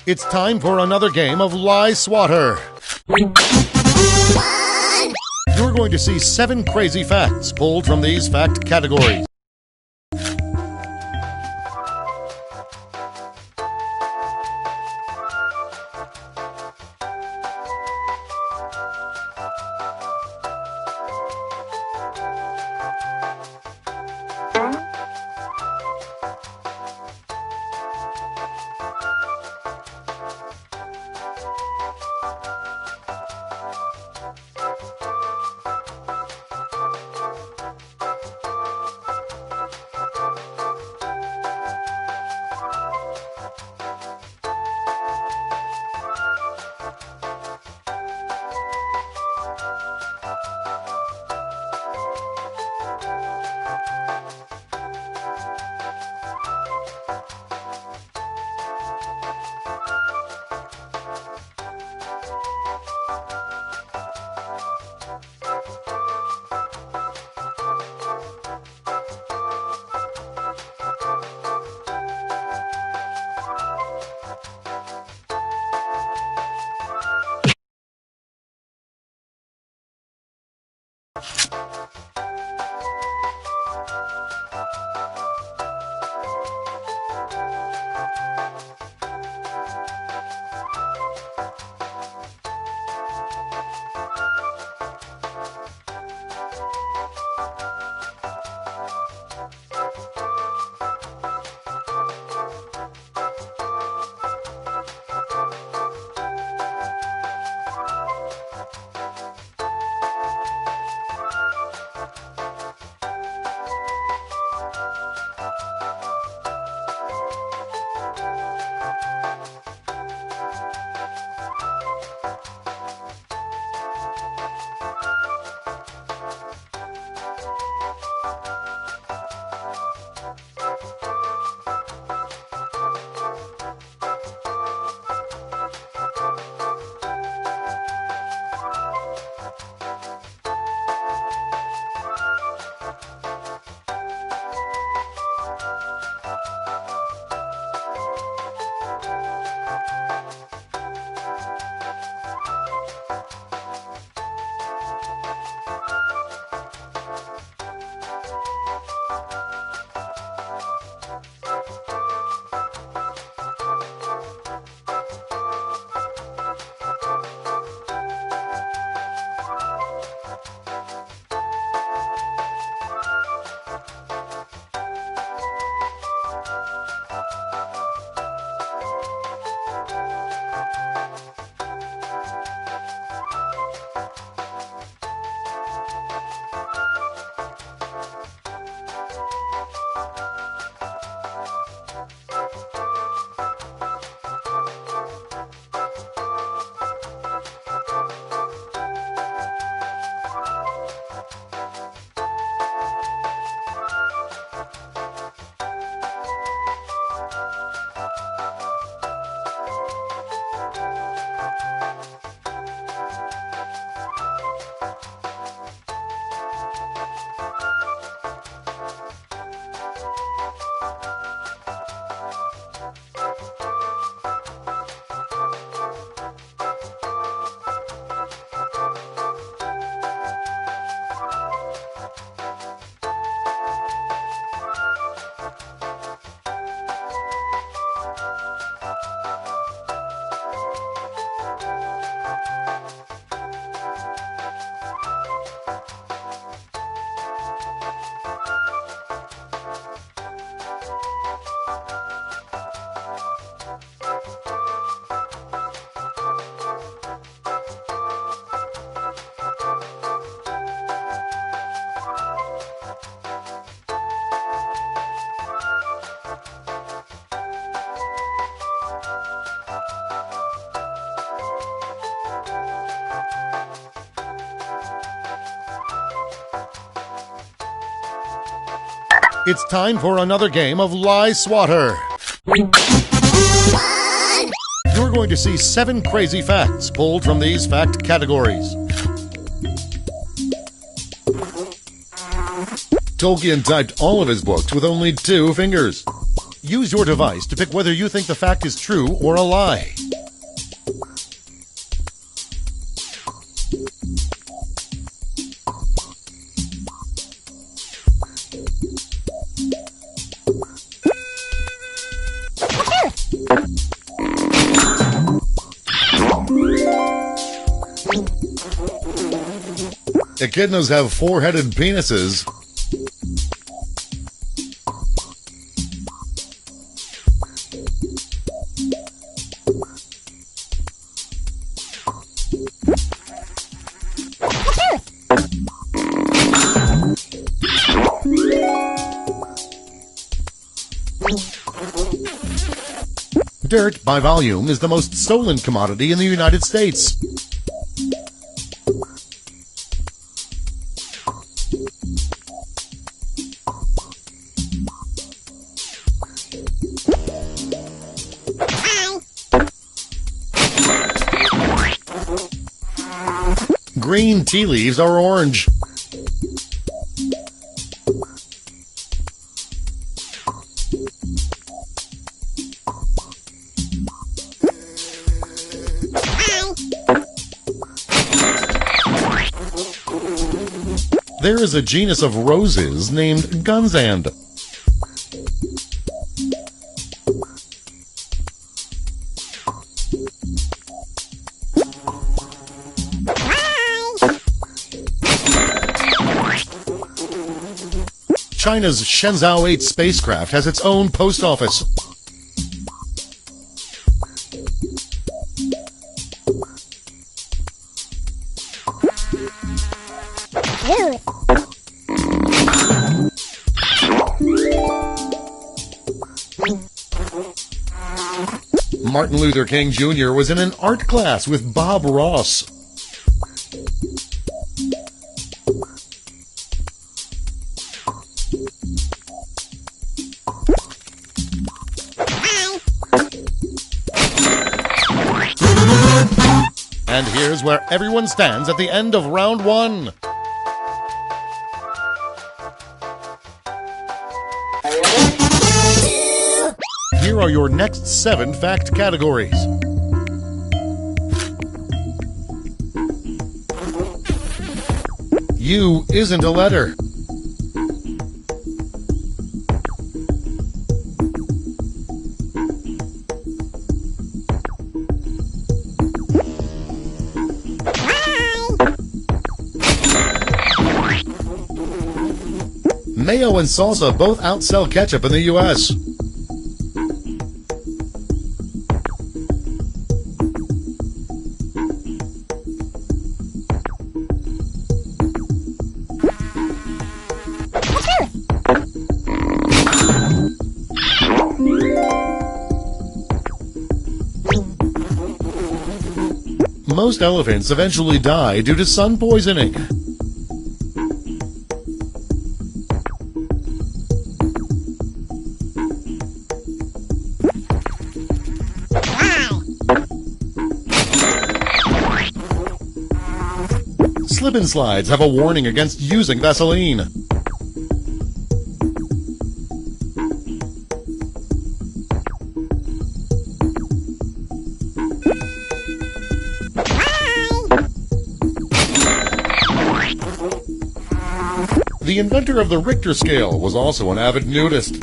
It's time for another game of Lie Swatter. You're going to see 7 crazy facts pulled from these fact categories. It's time for another game of Lie Swatter. You're going to see 7 crazy facts pulled from these fact categories. Tolkien typed all of his books with only 2 fingers. Use your device to pick whether you think the fact is true or a lie. Echidnas have four-headed penises. Dirt, by volume, is the most stolen commodity in the United States. Green tea leaves are orange. There is a genus of roses named Gunzand. China's Shenzhou 8 spacecraft has its own post office. Martin Luther King Jr. was in an art class with Bob Ross. And here's where everyone stands at the end of round one. Here are your next 7 fact categories. U isn't a letter. Mayo and salsa both outsell ketchup in the U.S. Most elephants eventually die due to sun poisoning. Slip and slides have a warning against using Vaseline. The inventor of the Richter scale was also an avid nudist.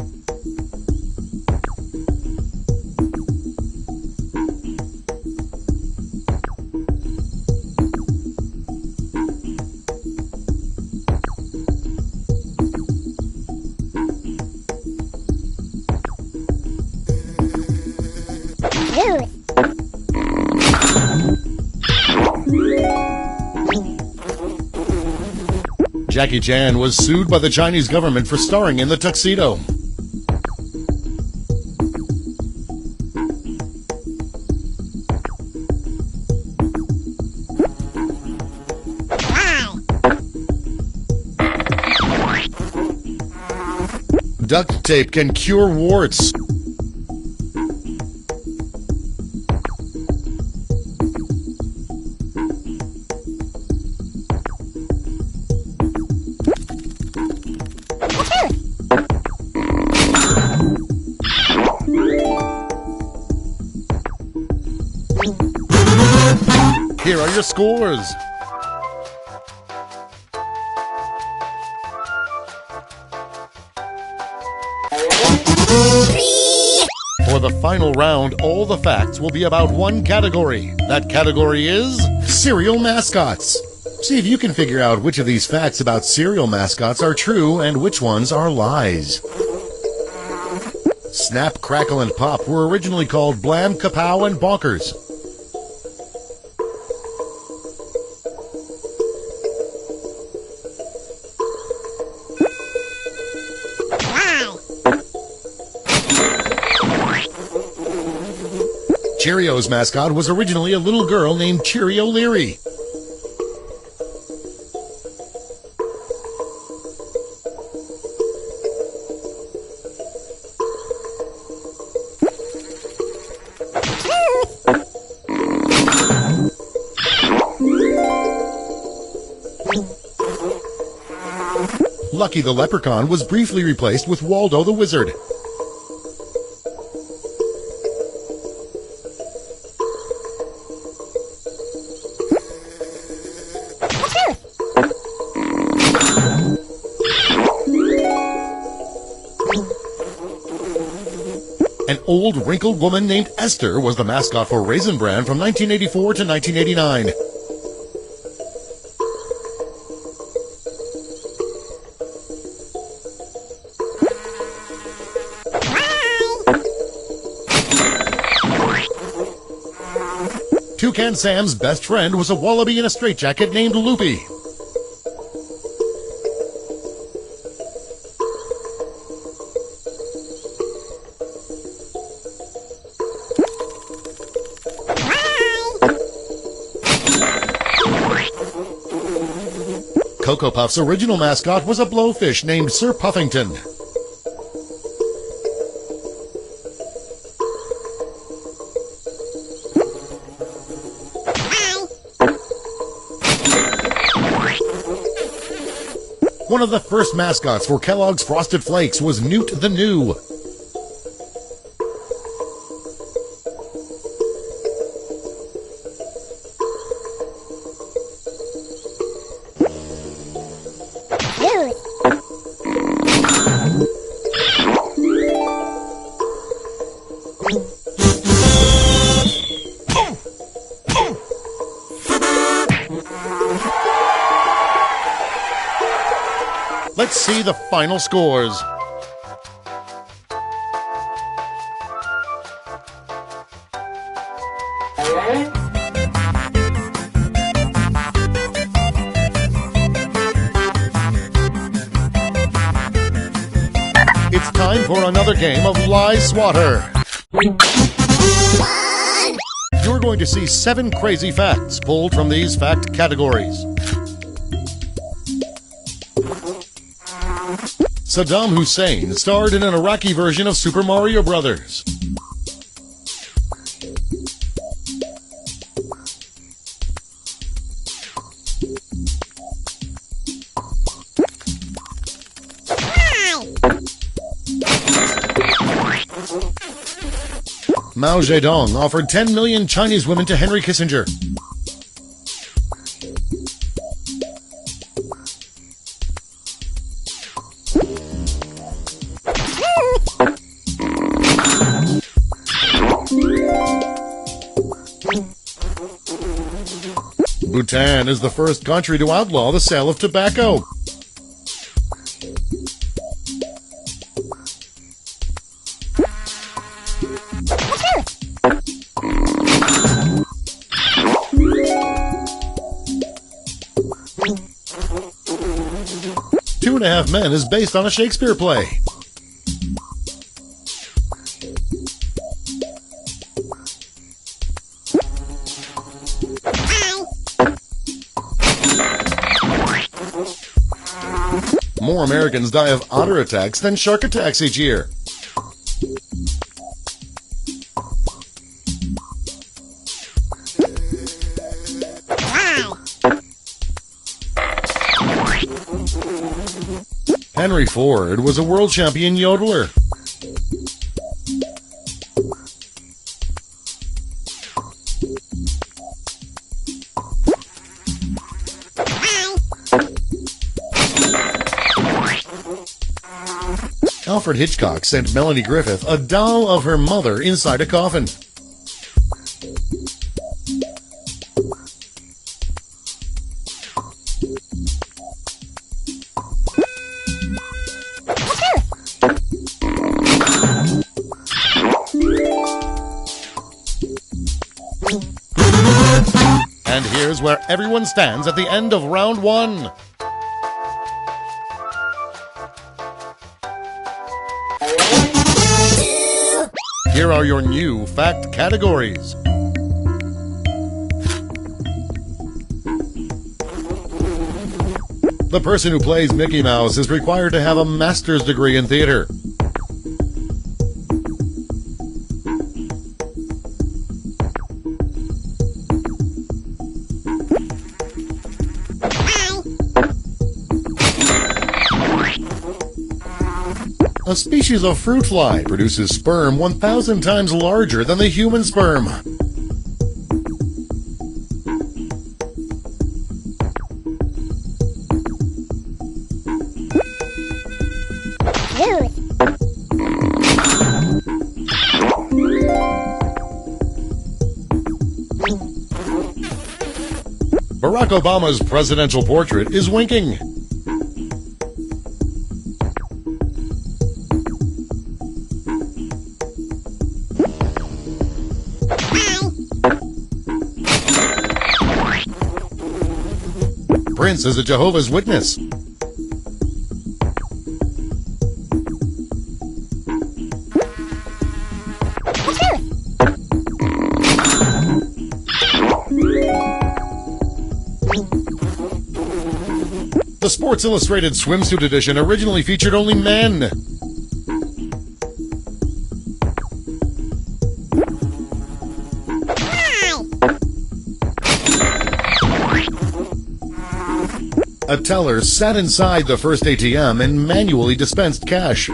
Jackie Chan was sued by the Chinese government for starring in The Tuxedo. Duct tape can cure warts. Here are your scores. For the final round, all the facts will be about one category. That category is cereal mascots. See if you can figure out which of these facts about cereal mascots are true and which ones are lies. Snap, Crackle, and Pop were originally called Blam, Kapow, and Bonkers. Cheerios mascot was originally a little girl named Cheerio Leary. Lucky the Leprechaun was briefly replaced with Waldo the Wizard. An old, wrinkled woman named Esther was the mascot for Raisin Bran from 1984 to 1989. Toucan Sam's best friend was a wallaby in a straitjacket named Loopy. Cocoa Puff's original mascot was a blowfish named Sir Puffington. One of the first mascots for Kellogg's Frosted Flakes was Newt the New. Let's see the final scores. It's time for another game of Lie Swatter. You're going to see 7 crazy facts pulled from these fact categories. Saddam Hussein starred in an Iraqi version of Super Mario Brothers. Mao Zedong offered 10 million Chinese women to Henry Kissinger. Bhutan is the first country to outlaw the sale of tobacco. Two and a Half Men is based on a Shakespeare play. More Americans die of otter attacks than shark attacks each year. Henry Ford was a world champion yodeler. Alfred Hitchcock sent Melanie Griffith a doll of her mother inside a coffin. And here's where everyone stands at the end of round one. Here are your new fact categories. The person who plays Mickey Mouse is required to have a master's degree in theater. A species of fruit fly produces sperm 1,000 times larger than the human sperm. Barack Obama's presidential portrait is winking. Prince is a Jehovah's Witness. The Sports Illustrated swimsuit edition originally featured only men. A teller sat inside the first ATM and manually dispensed cash.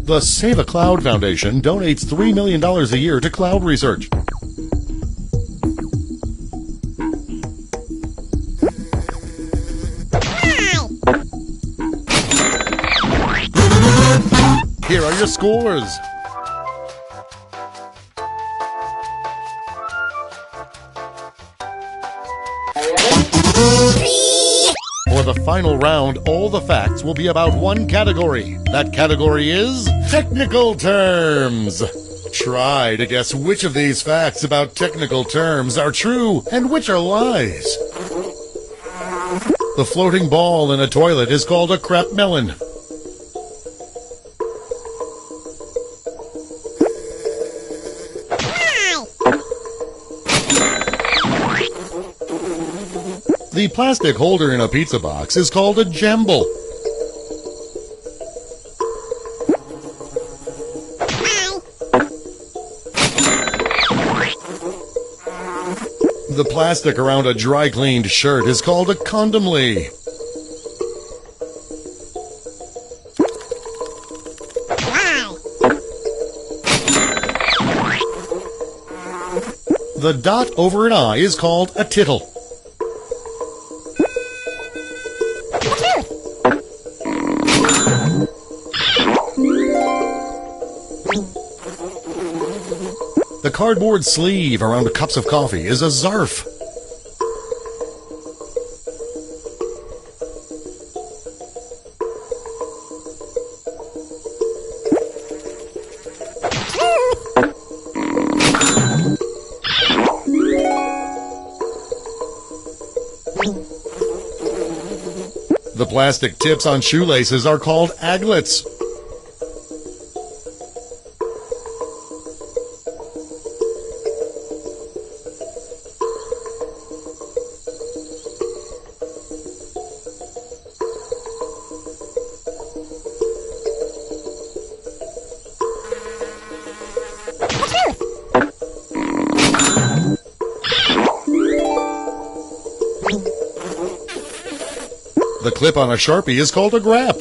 The Save a Cloud Foundation donates $3 million a year to cloud research. Here are your scores. For the final round, all the facts will be about one category. That category is technical terms. Try to guess which of these facts about technical terms are true and which are lies. The floating ball in a toilet is called a crap melon. The plastic holder in a pizza box is called a jumble. The plastic around a dry-cleaned shirt is called a condomly. The dot over an I is called a tittle. The cardboard sleeve around cups of coffee is a zarf. The plastic tips on shoelaces are called aglets. The clip on a Sharpie is called a grap.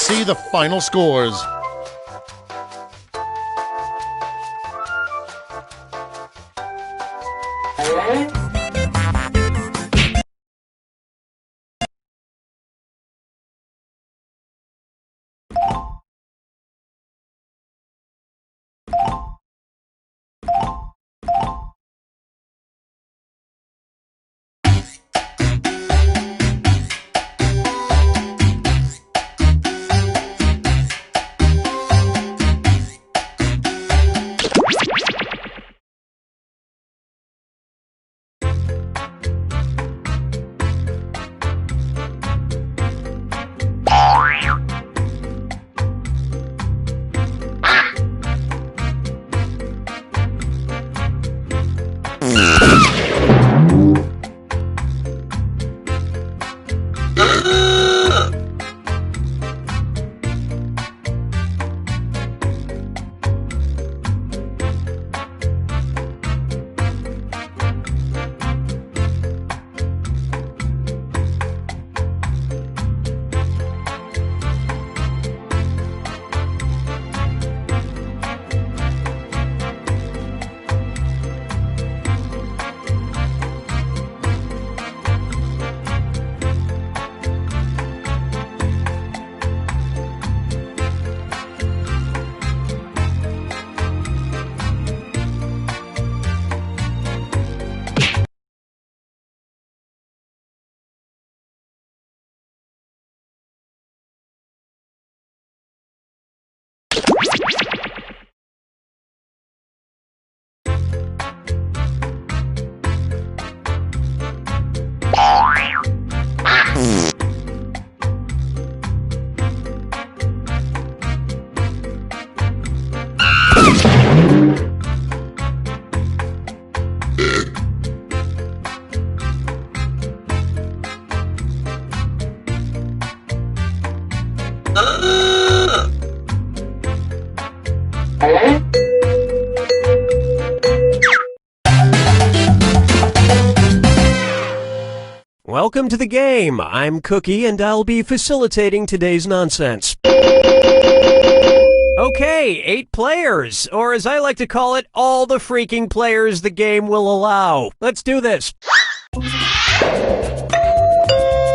see the final scores. Welcome to the game. I'm Cookie, and I'll be facilitating today's nonsense. Okay, 8 players, or as I like to call it, all the freaking players the game will allow. Let's do this.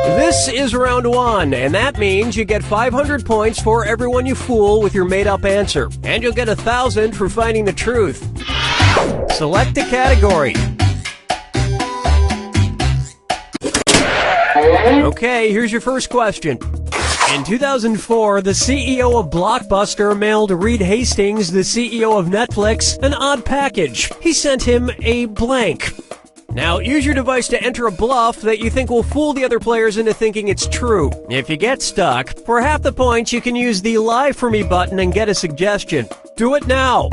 This is round 1, and that means you get 500 points for everyone you fool with your made-up answer, and you'll get 1,000 for finding the truth. Select a category. Okay, here's your first question. In 2004, the CEO of Blockbuster mailed Reed Hastings, the CEO of Netflix, an odd package. He sent him a blank. Now, use your device to enter a bluff that you think will fool the other players into thinking it's true. If you get stuck, for half the points, you can use the Lie For Me button and get a suggestion. Do it now!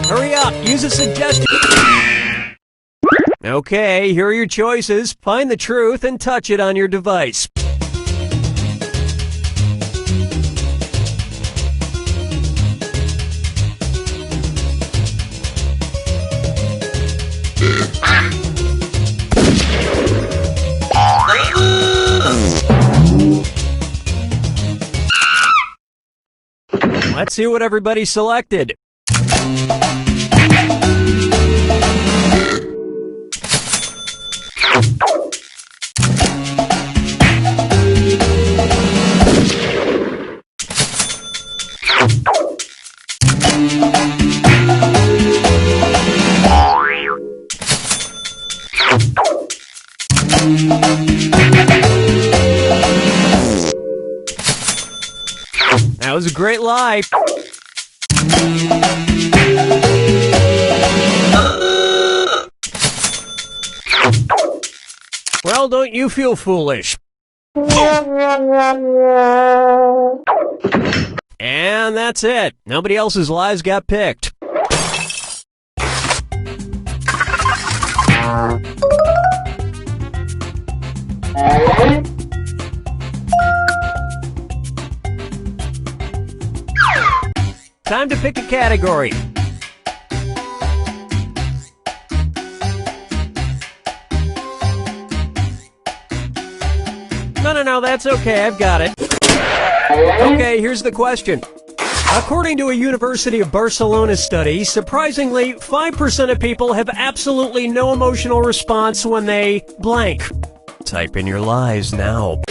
Hurry up, use a suggestion. Okay, here are your choices. Find the truth and touch it on your device. Let's see what everybody selected. That was a great lie. Well, don't you feel foolish? And that's it. Nobody else's lies got picked. Time to pick a category. No, that's okay, I've got it. Okay, here's the question. According to a University of Barcelona study, surprisingly, 5% of people have absolutely no emotional response when they blank. Type in your lies now.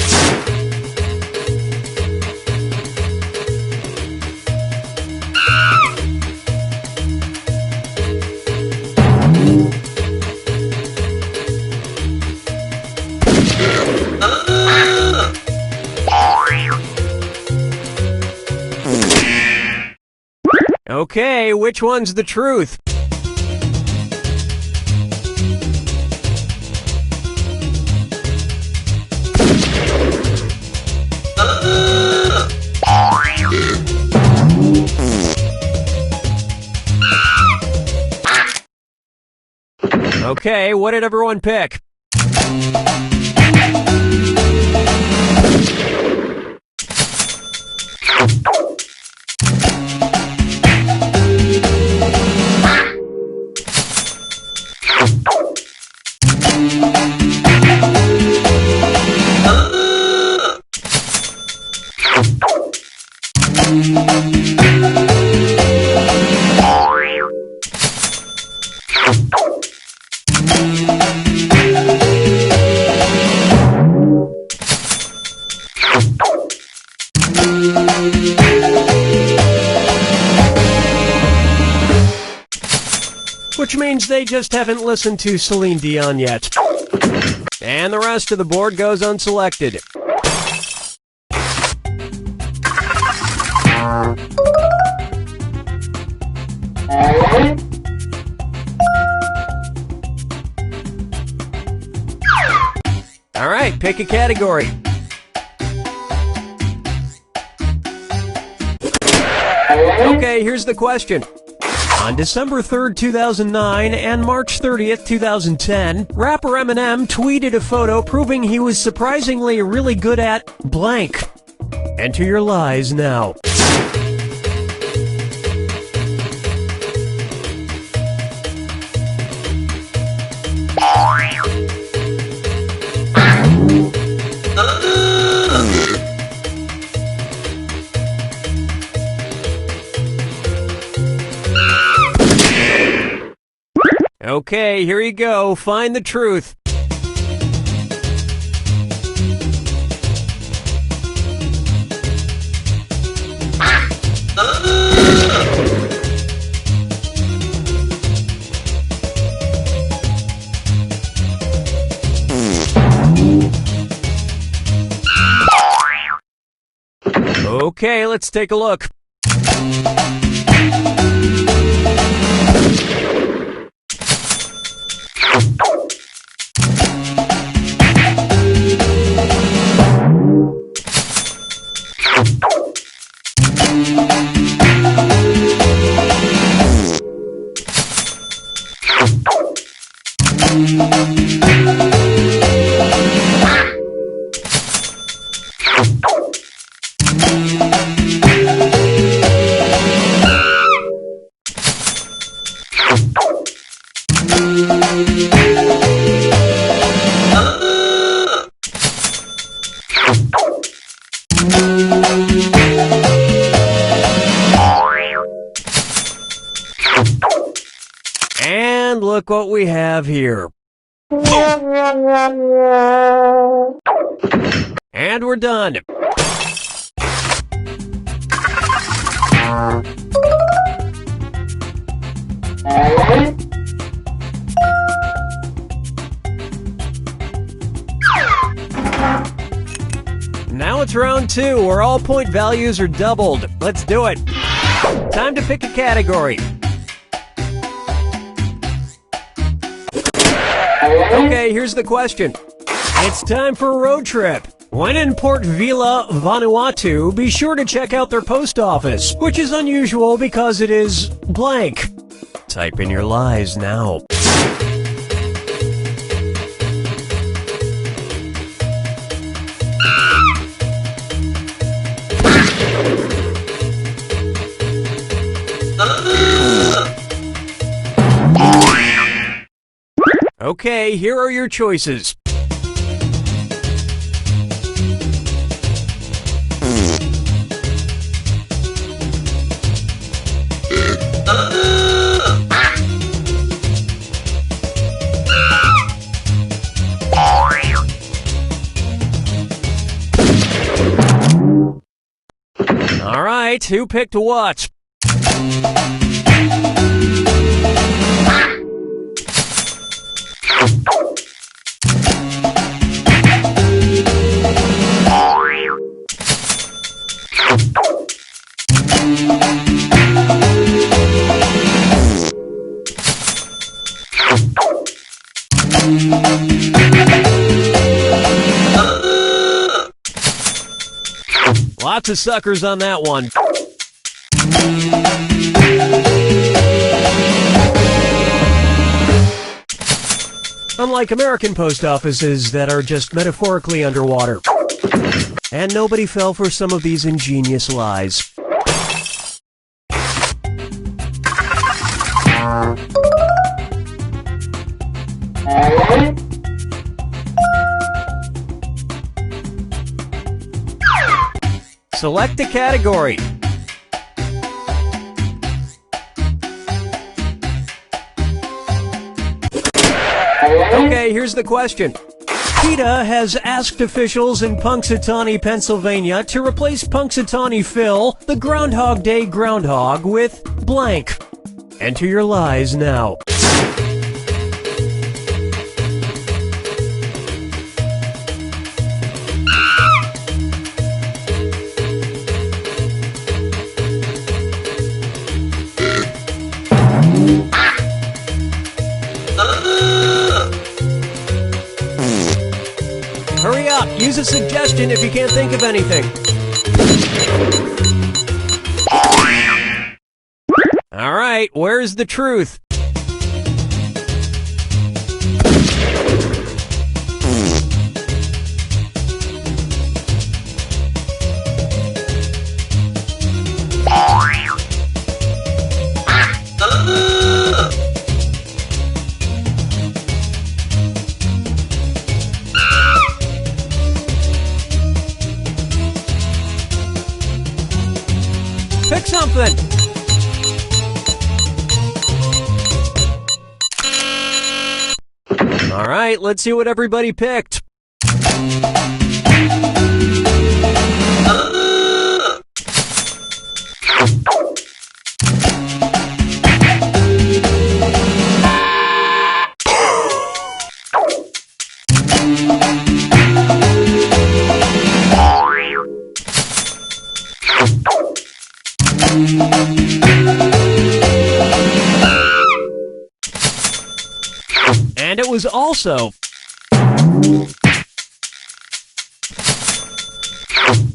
Okay, which one's the truth? Okay, what did everyone pick? Which means they just haven't listened to Celine Dion yet. And the rest of the board goes unselected. All right, pick a category. Okay, here's the question. On December 3rd, 2009 and March 30th, 2010, rapper Eminem tweeted a photo proving he was surprisingly really good at blank. Enter your lies now. Okay, here you go. Find the truth. Okay, let's take a look. And look what we have here. And we're done. Now it's round 2, where all point values are doubled. Let's do it. Time to pick a category. Okay, here's the question. It's time for a road trip. When in Port Vila, Vanuatu, be sure to check out their post office, which is unusual because it is blank. Type in your lies now. Okay, here are your choices. All right, who picked what? Lots of suckers on that one. Unlike American post offices that are just metaphorically underwater. And nobody fell for some of these ingenious lies. Select a category. Okay, here's the question. PETA has asked officials in Punxsutawney, Pennsylvania to replace Punxsutawney Phil, the Groundhog Day groundhog, with blank. Enter your lies now. Hurry up, use a suggestion if you can't think of anything. All right, where's the truth? Pick something. All right, let's see what everybody picked. And it was also...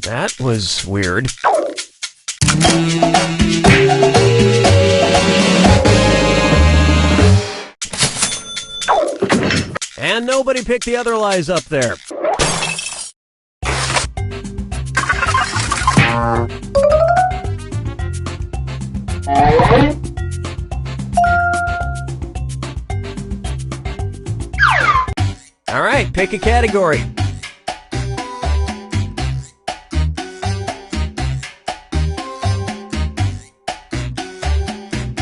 That was weird. And nobody picked the other lies up there. All right, pick a category.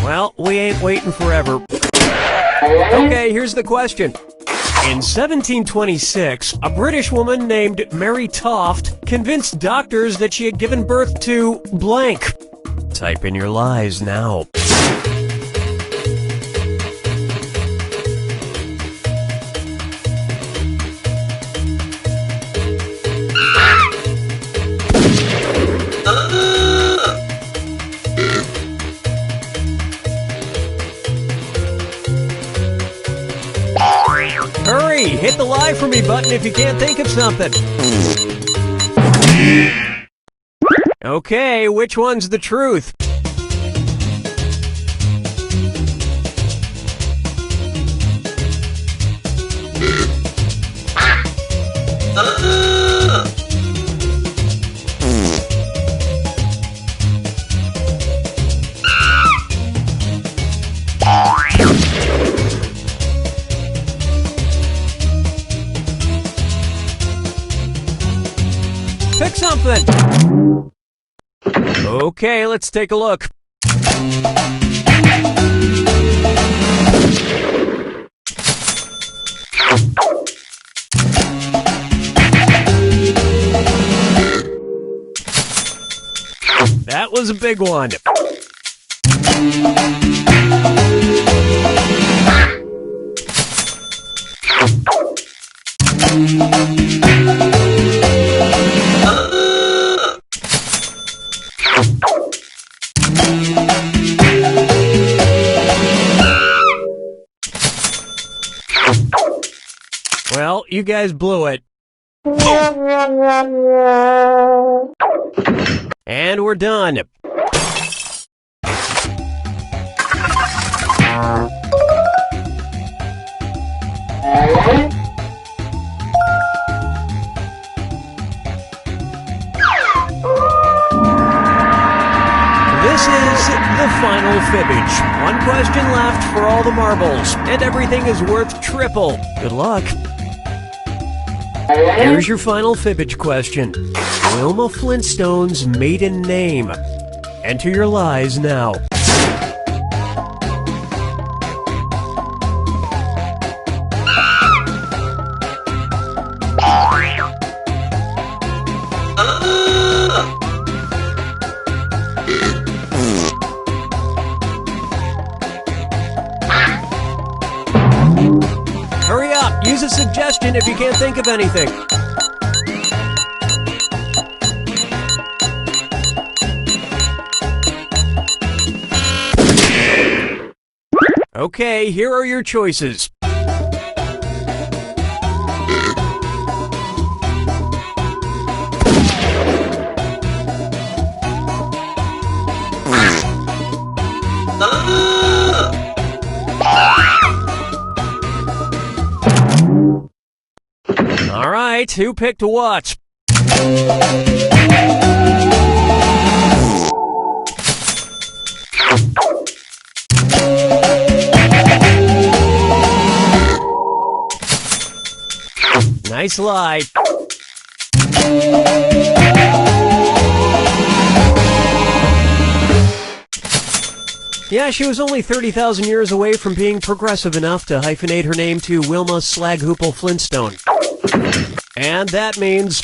Well, we ain't waiting forever. Okay, here's the question. In 1726, a British woman named Mary Toft convinced doctors that she had given birth to blank. Type in your lies now. Hurry! Hit the lie for me button if you can't think of something. Okay, which one's the truth? something. Okay, let's take a look. That was a big one. Well, you guys blew it. And we're done. This is the final fibbage. One question left for all the marbles, and everything is worth triple. Good luck. Here's your final fibbage question. Wilma Flintstone's maiden name. Enter your lies now. Hurry up! Use a suggestion if you can't think of anything. Okay, here are your choices. All right, who picked what? Nice lie. Yeah, she was only 30,000 years away from being progressive enough to hyphenate her name to Wilma Slaghoople Flintstone. And that means...